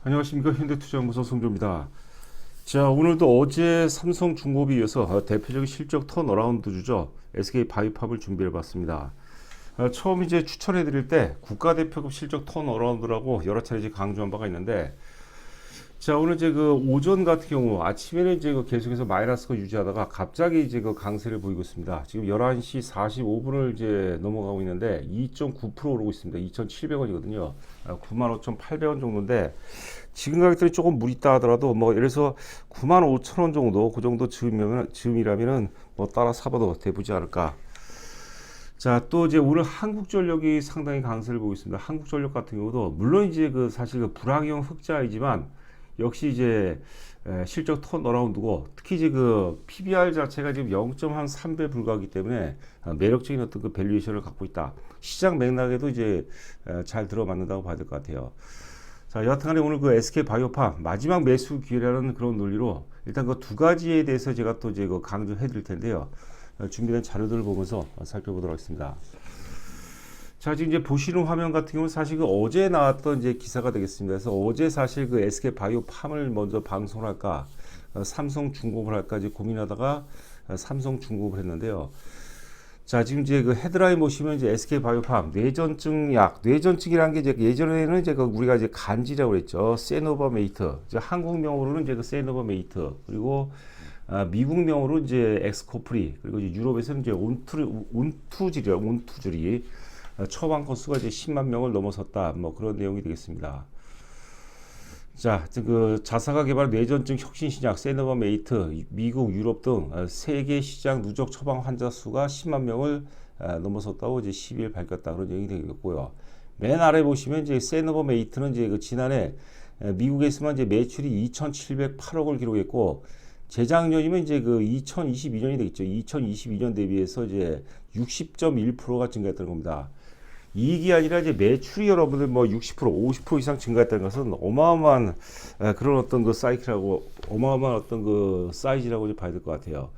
안녕하십니까. 현대투자연구소 송조입니다. 자, 오늘도 어제 삼성중공업에 이어서 대표적인 실적 턴어라운드 주죠. SK바이오팜을 준비해봤습니다. 처음 이제 추천해드릴 때 국가대표급 실적 턴어라운드라고 여러 차례 이제 강조한 바가 있는데, 자, 오늘 이제 그 오전 같은 경우 아침에는 이제 그 계속해서 마이너스가 유지하다가 갑자기 이제 그 강세를 보이고 있습니다. 지금 11시 45분을 이제 넘어가고 있는데 2.9% 오르고 있습니다. 2,700원이거든요. 95,800원 정도인데 지금 가격들이 조금 무리다 하더라도 뭐 예를 들어서 95,000원 정도 그 정도 즈음이라면은 뭐 따라 사봐도 되부지 않을까. 자, 또 이제 오늘 한국전력이 상당히 강세를 보이고 있습니다. 한국전력 같은 경우도 물론 이제 그 사실 그 불황형 흑자이지만 역시 이제 실적 턴어라운드고, 특히 이제 그 PBR 자체가 지금 0.3배 불과하기 때문에 매력적인 어떤 그 밸류에이션을 갖고 있다. 시장 맥락에도 이제 잘 들어맞는다고 봐야 될 것 같아요. 자, 여하튼간에 오늘 그 SK바이오팜 마지막 매수 기회라는 그런 논리로 일단 그 두 가지에 대해서 제가 또 이제 그 강조해 드릴 텐데요. 준비된 자료들을 보면서 살펴보도록 하겠습니다. 자, 지금 이제 보시는 화면 같은 경우는 사실 그 어제 나왔던 이제 기사가 되겠습니다. 그래서 어제 사실 그 SK바이오팜을 먼저 방송할까, 삼성중공업을 할까 이제 고민하다가 삼성중공업을 했는데요. 자, 지금 이제 그 헤드라인 보시면 이제 SK바이오팜 뇌전증 약, 뇌전증이라는 게 이제 예전에는 이제 그 우리가 이제 간지라고 그랬죠. 세노바메이트, 이제 한국명으로는 이제 그 세노바메이트, 그리고 미국명으로 이제 엑스코프리, 그리고 이제 유럽에서는 이제 온투질이 처방 건수가 이제 10만 명을 넘어섰다. 뭐 그런 내용이 되겠습니다. 자, 그 자사가 개발한 뇌전증 혁신 신약 세노바메이트, 미국, 유럽 등 세계 시장 누적 처방 환자 수가 10만 명을 넘어섰다고 이제 12일 밝혔다. 그런 내용이 되겠고요. 맨 아래 보시면 이제 세노바메이트는 이제 그 지난해 미국에서만 이제 매출이 2,708억을 기록했고, 재작년이면 이제 그 2022년이 되겠죠. 2022년 대비해서 이제 60.1%가 증가했다는 겁니다. 이익이 아니라 이제 매출이 여러분들 뭐 60%, 50% 이상 증가했다는 것은 어마어마한 그런 어떤 그 사이클하고 어마어마한 어떤 그 사이즈라고 이제 봐야 될 것 같아요.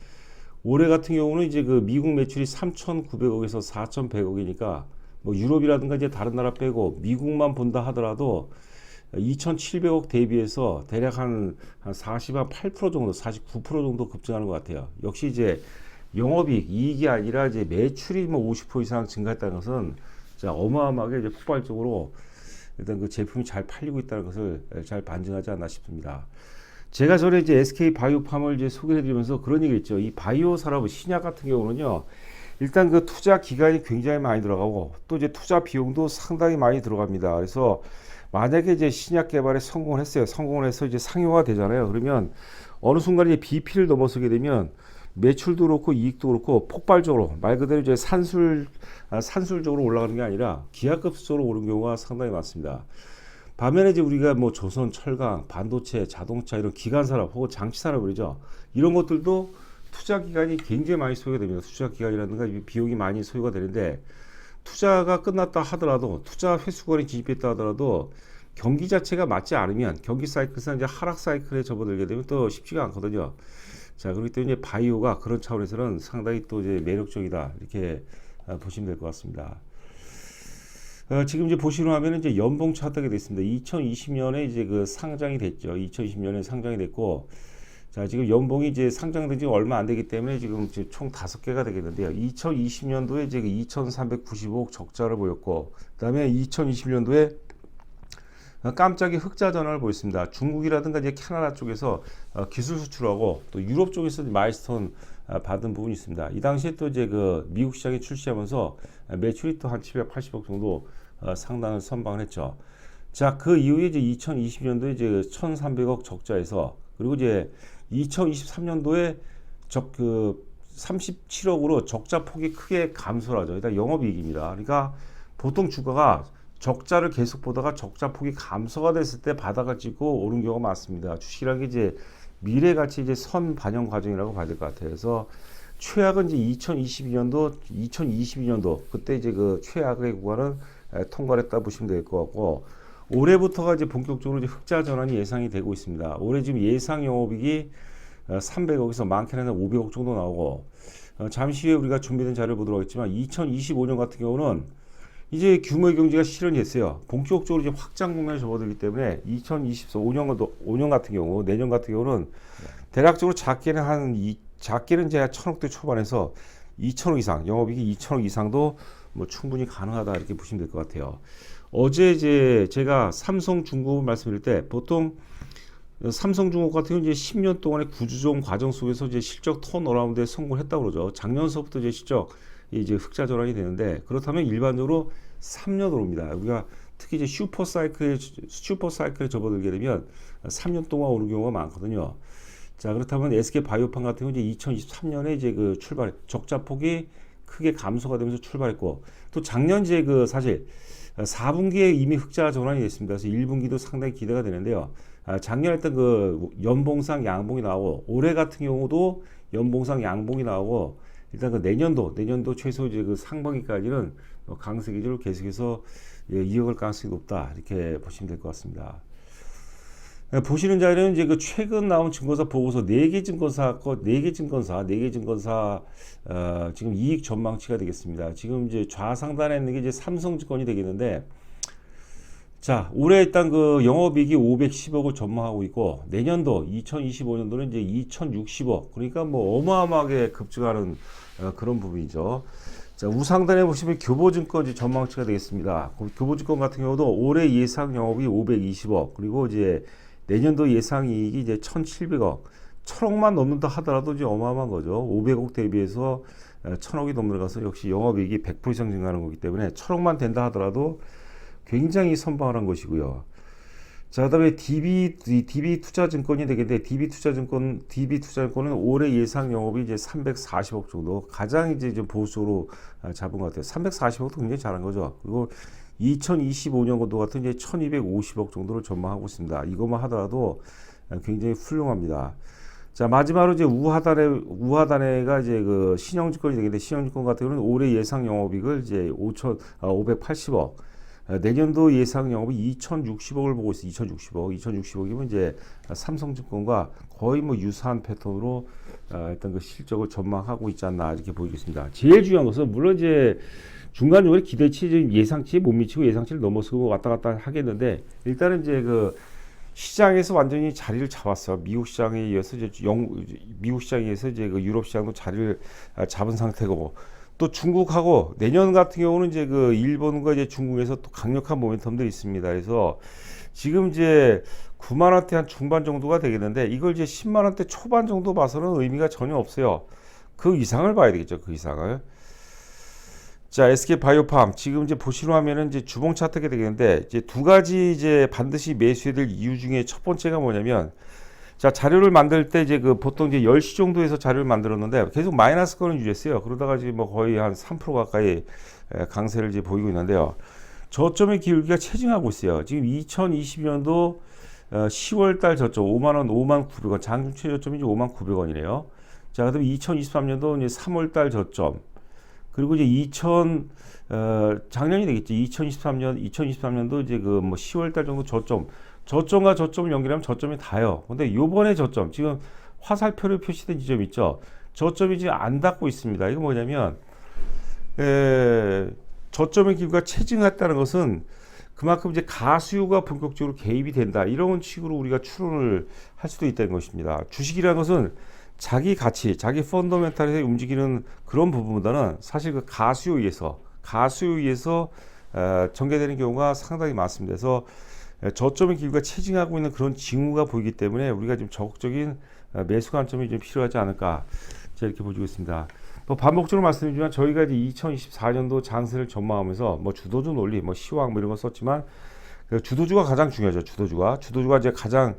올해 같은 경우는 이제 그 미국 매출이 3,900억에서 4,100억이니까 뭐 유럽이라든가 이제 다른 나라 빼고 미국만 본다 하더라도 2,700억 대비해서 대략 한 48% 정도, 49% 정도 급증하는 것 같아요. 역시 이제 영업이익, 이익이 아니라 이제 매출이 뭐 50% 이상 증가했다는 것은 자, 어마어마하게 이제 폭발적으로 일단 그 제품이 잘 팔리고 있다는 것을 잘 반증하지 않나 싶습니다. 제가 전에 이제 SK바이오팜을 이제 소개해 드리면서 그런 얘기 했죠. 이 바이오 산업 신약 같은 경우는요, 일단 그 투자 기간이 굉장히 많이 들어가고 또 이제 투자 비용도 상당히 많이 들어갑니다. 그래서 만약에 이제 신약 개발에 성공을 했어요. 성공을 해서 이제 상용화 되잖아요. 그러면 어느 순간 이제 BP를 넘어서게 되면 매출도 그렇고 이익도 그렇고 폭발적으로 말 그대로 이제 산술적으로 올라가는 게 아니라 기하급수적으로 오른 경우가 상당히 많습니다. 반면에 이제 우리가 뭐 조선, 철강, 반도체, 자동차 이런 기간 산업 혹은 장치 산업이죠. 이런 것들도 투자 기간이 굉장히 많이 소요가 됩니다. 투자 기간이라든가 비용이 많이 소요가 되는데, 투자가 끝났다 하더라도 투자 회수권이 진입했다 하더라도 경기 자체가 맞지 않으면 경기 사이클에서 이제 하락 사이클에 접어들게 되면 또 쉽지가 않거든요. 자, 그렇기 때문에 바이오가 그런 차원에서는 상당히 또 이제 매력적이다, 이렇게 보시면 될 것 같습니다. 지금 이제 보시는 화면은 이제 연봉 차트가 되어 있습니다. 2020년에 이제 그 상장이 됐죠. 2020년에 상장이 됐고, 자, 지금 연봉이 이제 상장된 지 얼마 안 되기 때문에 지금 총 5개가 되겠는데요. 2020년도에 이제 2,395억 적자를 보였고, 그 다음에 2020년도에 깜짝이 흑자 전환을 보였습니다. 중국이라든가 이제 캐나다 쪽에서 기술 수출하고 또 유럽 쪽에서 마일스톤 받은 부분이 있습니다. 이 당시에 또 이제 그 미국 시장에 출시하면서 매출이 또 한 780억 정도 상당을 선방을 했죠. 자, 그 이후에 이제 2020년도에 이제 1,300억 적자에서, 그리고 이제 2023년도에 그 37억으로 적자 폭이 크게 감소를 하죠. 일단 영업이익입니다. 그러니까 보통 주가가 적자를 계속 보다가 적자 폭이 감소가 됐을 때 바닥을 찍고 오른 경우가 많습니다. 주식이라는 게 이제 미래 가치 이제 선 반영 과정이라고 봐야 될 것 같아요. 그래서 최악은 이제 2022년도 그때 이제 그 최악의 구간은 통과를 했다 보시면 될 것 같고, 올해부터가 이제 본격적으로 이제 흑자 전환이 예상이 되고 있습니다. 올해 지금 예상 영업이익이 300억에서 많게는 500억 정도 나오고, 잠시 후에 우리가 준비된 자료를 보도록 하겠지만 2025년 같은 경우는 이제 규모의 경제가 실현이 됐어요. 본격적으로 이제 확장 국면에 접어들기 때문에 2024년 같은 경우, 내년 같은 경우는 대략적으로 작게는 이제 1,000억대 초반에서 2,000억 이상, 영업이익이 2,000억 이상도 뭐 충분히 가능하다 이렇게 보시면 될 것 같아요. 어제 이제 제가 삼성중공업 말씀드릴 때 보통 삼성중공업 같은 경우 이제 10년 동안의 구조조정 과정 속에서 이제 실적 턴어라운드에 성공했다고 그러죠. 작년서부터 이제 실적 이제 흑자 전환이 되는데, 그렇다면 일반적으로 3년 오릅니다. 우리가 특히 이제 슈퍼사이클에 접어들게 되면 3년 동안 오는 경우가 많거든요. 자, 그렇다면 SK 바이오팜 같은 경우 이제 2023년에 이제 그 적자폭이 크게 감소가 되면서 출발했고, 또 작년 이제 그 사실 4분기에 이미 흑자 전환이 됐습니다. 그래서 1분기도 상당히 기대가 되는데요. 작년에 했던 그 연봉상 양봉이 나오고, 올해 같은 경우도 연봉상 양봉이 나오고, 일단 그 내년도 최소 이제 그 상반기까지는 강세 기조를 계속해서 이어갈 가능성이 높다 이렇게 보시면 될 것 같습니다. 보시는 자료는 이제 그 최근 나온 증권사 보고서 4개 증권사 지금 이익 전망치가 되겠습니다. 지금 이제 좌상단에 있는 게 이제 삼성증권이 되겠는데, 자, 올해 일단 그 영업이익이 510억을 전망하고 있고, 내년도 2025년도는 이제 2060억, 그러니까 뭐 어마어마하게 급증하는 그런 부분이죠. 자, 우상단에 보시면 교보증권 전망치가 되겠습니다. 교보증권 같은 경우도 올해 예상 영업이 520억, 그리고 이제 내년도 예상 이익이 이제 1,700억, 1,000억만 넘는다 하더라도 이제 어마어마한 거죠. 500억 대비해서 1,000억이 넘어가서 역시 영업이익이 100% 이상 증가하는 거기 때문에 1,000억만 된다 하더라도 굉장히 선방한 것이고요. 자, 그다음에 DB 투자증권이 되겠는데, DB 투자증권은 올해 예상 영업이 이제 340억 정도, 가장 이제 좀 보수적으로 잡은 것 같아요. 340억도 굉장히 잘한 거죠. 그리고 2025년도 같은 이제 1,250억 정도를 전망하고 있습니다. 이것만 하더라도 굉장히 훌륭합니다. 자, 마지막으로 이제 우하단에가 이제 그 신영증권이 되겠는데, 신영증권 같은 경우는 올해 예상 영업이익을 이제 580억, 내년도 예상 영업이 2,060억을 보고 있어요. 2,060억이면 이제 삼성증권과 거의 뭐 유사한 패턴으로 일단 그 실적을 전망하고 있지 않나 이렇게 보이겠습니다. 제일 중요한 것은 물론 이제 중간중간에 기대치, 예상치에 못 미치고 예상치를 넘어서고 왔다 갔다 하겠는데, 일단은 이제 그 시장에서 완전히 자리를 잡았어요. 미국 시장에 의해서 이제 그 유럽 시장도 자리를 잡은 상태고, 또 중국하고 내년 같은 경우는 이제 그 일본과 이제 중국에서 또 강력한 모멘텀들이 있습니다. 그래서 지금 이제 9만 원대 한 중반 정도가 되겠는데, 이걸 이제 10만 원대 초반 정도 봐서는 의미가 전혀 없어요. 그 이상을 봐야 되겠죠. 그 이상을. 자, SK 바이오팜 지금 이제 보시로 하면은 이제 주봉 차트가 되겠는데, 이제 두 가지 이제 반드시 매수해야 될 이유 중에 첫 번째가 뭐냐면, 자, 자료를 만들 때 이제 그 보통 이제 10시 정도에서 자료를 만들었는데 계속 마이너스 거는 유지했어요. 그러다가 지금 뭐 거의 한 3% 가까이 강세를 이제 보이고 있는데요. 저점의 기울기가 체증하고 있어요. 지금 2022년도 10월 달 저점 5만 원, 5만 900원, 장중 최저점이 이제 5만 900원이네요. 자, 그다음에 2023년도 이제 3월 달 저점, 그리고 이제 작년이 되겠지. 2023년도 이제 그 뭐 10월 달 정도 저점과 저점을 연결하면 저점이 닿아요. 근데 요번에 저점, 지금 화살표로 표시된 지점 있죠. 저점이 지금 안 닿고 있습니다. 이거 뭐냐면, 저점의 기울기가 체증했다는 것은 그만큼 이제 가수요가 본격적으로 개입이 된다, 이런 식으로 우리가 추론을 할 수도 있다는 것입니다. 주식이라는 것은 자기 가치, 자기 펀더멘탈에서 움직이는 그런 부분보다는 사실 그 가수요에 의해서 전개되는 경우가 상당히 많습니다. 그래서 저점의 기울기가 체증하고 있는 그런 징후가 보이기 때문에 우리가 좀 적극적인 매수 관점이 좀 필요하지 않을까, 제가 이렇게 보고 있습니다. 또 반복적으로 말씀드리지만 저희가 이제 2024년도 장세를 전망하면서 뭐 주도주 논리, 뭐 시황 뭐 이런 거 썼지만, 그 주도주가 가장 중요하죠. 주도주가 이제 가장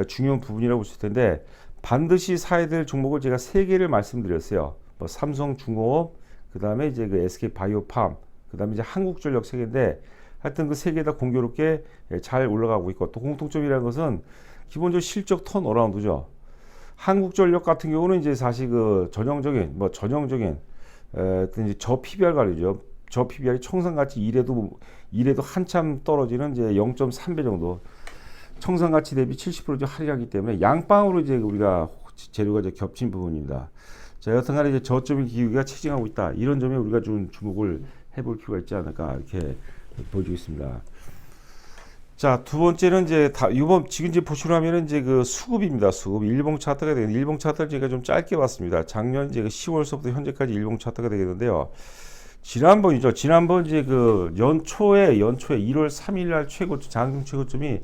중요한 부분이라고 볼 수 있을 텐데, 반드시 사야 될 종목을 제가 3개를 말씀드렸어요. 뭐 삼성중공업, 그 다음에 이제 그 SK 바이오팜, 그 다음에 이제 한국전력 3개인데, 하여튼 그 3개 다 공교롭게 잘 올라가고 있고, 또 공통점이라는 것은 기본적으로 실적 턴어라운드죠. 한국전력 같은 경우는 이제 사실 그 전형적인 이제 저 PBR 관리죠. 저 PBR이 청산가치 1에도 한참 떨어지는 이제 0.3배 정도, 청산가치 대비 70% 할인하기 때문에 양방으로 이제 우리가 재료가 이제 겹친 부분입니다. 자, 여튼간에 이제 저점의 기울기가 체증하고 있다, 이런 점에 우리가 좀 주목을 해볼 필요가 있지 않을까 이렇게 보여지고 있습니다. 자, 두 번째는 이제 이번 지금 이제 보시라면은 이제 그 수급입니다. 수급 일봉 차트가 되겠는데 일봉 차트를 제가 좀 짧게 봤습니다. 작년 이제 10월서부터 현재까지 일봉 차트가 되겠는데요. 지난번 이제 그 연초에 1월 3일 날 장중 최고점이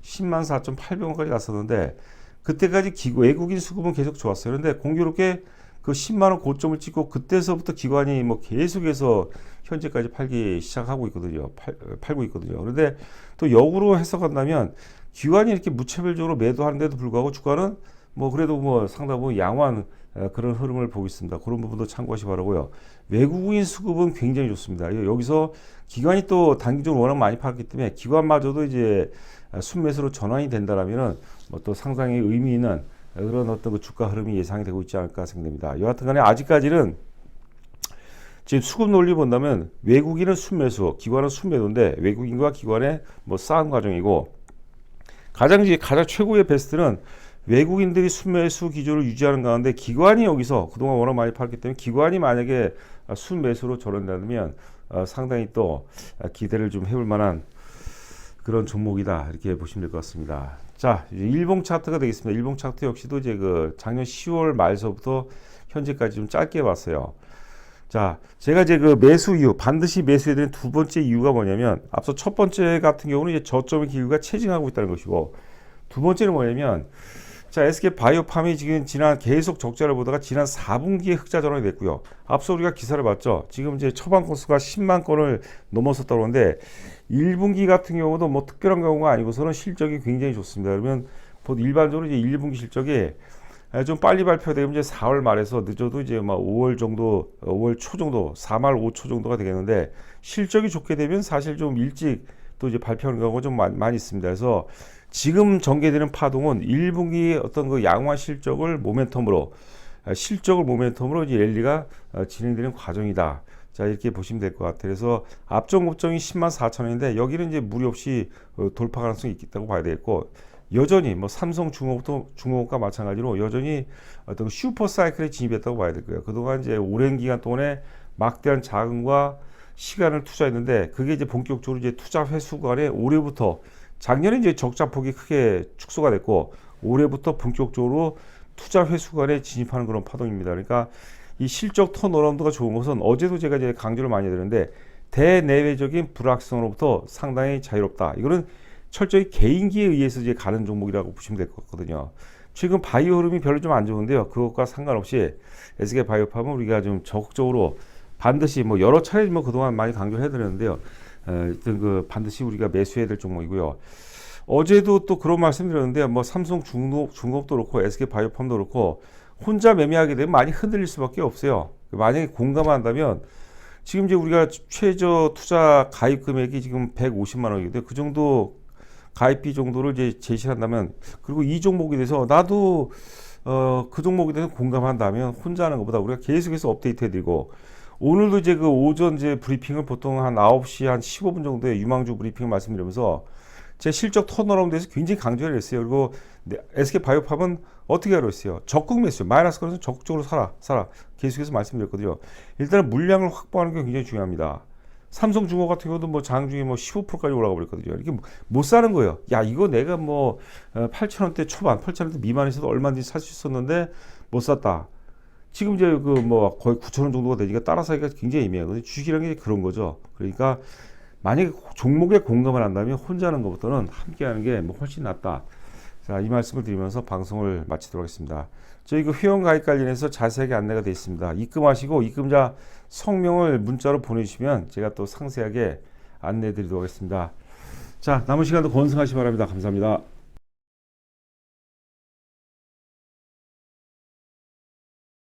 104,800원까지 갔었는데 그때까지 외국인 수급은 계속 좋았어요. 그런데 공교롭게 그 10만 원 고점을 찍고 그때서부터 기관이 뭐 계속해서 현재까지 팔기 시작하고 있거든요. 팔고 있거든요. 그런데 또 역으로 해석한다면 기관이 이렇게 무차별적으로 매도하는데도 불구하고 주가는 뭐 그래도 뭐 상당 부분 양호한 그런 흐름을 보고 있습니다. 그런 부분도 참고하시 바라고요. 외국인 수급은 굉장히 좋습니다. 여기서 기관이 또 단기적으로 워낙 많이 팔았기 때문에 기관마저도 이제 순매수로 전환이 된다라면은 뭐 또 상당히 의미 있는 그런 어떤 그 주가 흐름이 예상이 되고 있지 않을까 생각됩니다. 여하튼간에 아직까지는 지금 수급 논리 본다면 외국인은 순매수, 기관은 순매도인데 외국인과 기관의 뭐 싸움 과정이고 가장 최고의 베스트는 외국인들이 순매수 기조를 유지하는 가운데 기관이 여기서 그동안 워낙 많이 팔았기 때문에 기관이 만약에 순매수로 전환된다면 상당히 또 기대를 좀 해볼 만한 그런 종목이다 이렇게 보시면 될 것 같습니다. 자, 이제 일봉 차트가 되겠습니다. 일봉 차트 역시도 이제 그 작년 10월 말서부터 현재까지 좀 짧게 봤어요. 자, 제가 이제 그 매수 이유, 반드시 매수해야 되는 두 번째 이유가 뭐냐면 앞서 첫 번째 같은 경우는 이제 저점의 기울기가 체증하고 있다는 것이고 두 번째는 뭐냐면 자, SK 바이오팜이 지금 계속 적자를 보다가 지난 4분기에 흑자 전환이 됐고요. 앞서 우리가 기사를 봤죠. 지금 이제 처방 건수가 10만 건을 넘었었다고 하는데 1분기 같은 경우도 뭐 특별한 경우가 아니고서는 실적이 굉장히 좋습니다. 그러면 일반적으로 이제 1분기 실적이 좀 빨리 발표되면 이제 4월 말에서 늦어도 이제 막 5월 정도, 5월 초 정도, 4말 5초 정도가 되겠는데 실적이 좋게 되면 사실 좀 일찍 또 이제 발표하는 경우가 좀 많이 있습니다. 그래서 지금 전개되는 파동은 1분기 어떤 그 양화 실적을 모멘텀으로 이제 랠리가 진행되는 과정이다. 자, 이렇게 보시면 될 것 같아요. 그래서 앞전 고점이 10만 4천원인데 여기는 이제 무리 없이 돌파 가능성이 있다고 봐야 되겠고 여전히 뭐 삼성 중공업과 마찬가지로 여전히 어떤 슈퍼 사이클에 진입했다고 봐야 될 거예요. 그동안 이제 오랜 기간 동안에 막대한 자금과 시간을 투자했는데 그게 이제 본격적으로 이제 투자 회수 간에 올해부터 작년에 이제 적자 폭이 크게 축소가 됐고 올해부터 본격적으로 투자 회수간에 진입하는 그런 파동입니다. 그러니까 이 실적 턴어라운드가 좋은 것은 어제도 제가 이제 강조를 많이 드렸는데 대내외적인 불확성으로부터 상당히 자유롭다. 이거는 철저히 개인기에 의해서 이제 가는 종목이라고 보시면 될 것 같거든요. 최근 바이오 흐름이 별로 좀 안 좋은데요. 그것과 상관없이 SK 바이오팜은 우리가 좀 적극적으로 반드시 뭐 여러 차례 뭐 그동안 많이 강조를 해드렸는데요. 반드시 우리가 매수해야 될 종목이고요. 어제도 또 그런 말씀드렸는데 뭐 삼성 중공업도 그렇고 SK 바이오팜도 그렇고 혼자 매매하게 되면 많이 흔들릴 수밖에 없어요. 만약에 공감한다면 지금 이제 우리가 최저 투자 가입 금액이 지금 150만 원인데 그 정도 가입비 정도를 이제 제시한다면 그리고 이 종목에 대해서 나도 그 종목에 대해서 공감한다면 혼자 하는 것보다 우리가 계속해서 업데이트 해드리고 오늘도 이제 그 오전 이제 브리핑을 보통 한 9시 한 15분 정도의 유망주 브리핑을 말씀드리면서 제 실적 턴어라운드에서 굉장히 강조를 했어요. 그리고 SK 바이오팜은 어떻게 하려 했어요? 적극 매수, 마이너스 거래서 적극적으로 사라. 계속해서 말씀드렸거든요. 일단은 물량을 확보하는 게 굉장히 중요합니다. 삼성중공업 같은 경우도 뭐 장중에 뭐 15%까지 올라가 버렸거든요. 이렇게 못 사는 거예요. 야, 이거 내가 뭐 8,000원대 초반, 8,000원대 미만에서도 얼마든지 살 수 있었는데 못 샀다. 지금 이제 그 뭐 거의 9,000원 정도가 되니까 따라 사기가 굉장히 애매해요. 주식이라는 게 그런 거죠. 그러니까 만약에 종목에 공감을 한다면 혼자 하는 것보다는 함께 하는 게 뭐 훨씬 낫다. 자, 이 말씀을 드리면서 방송을 마치도록 하겠습니다. 저희 그 회원 가입 관련해서 자세하게 안내가 되어 있습니다. 입금하시고 입금자 성명을 문자로 보내주시면 제가 또 상세하게 안내 드리도록 하겠습니다. 자, 남은 시간도 건승하시기 바랍니다. 감사합니다.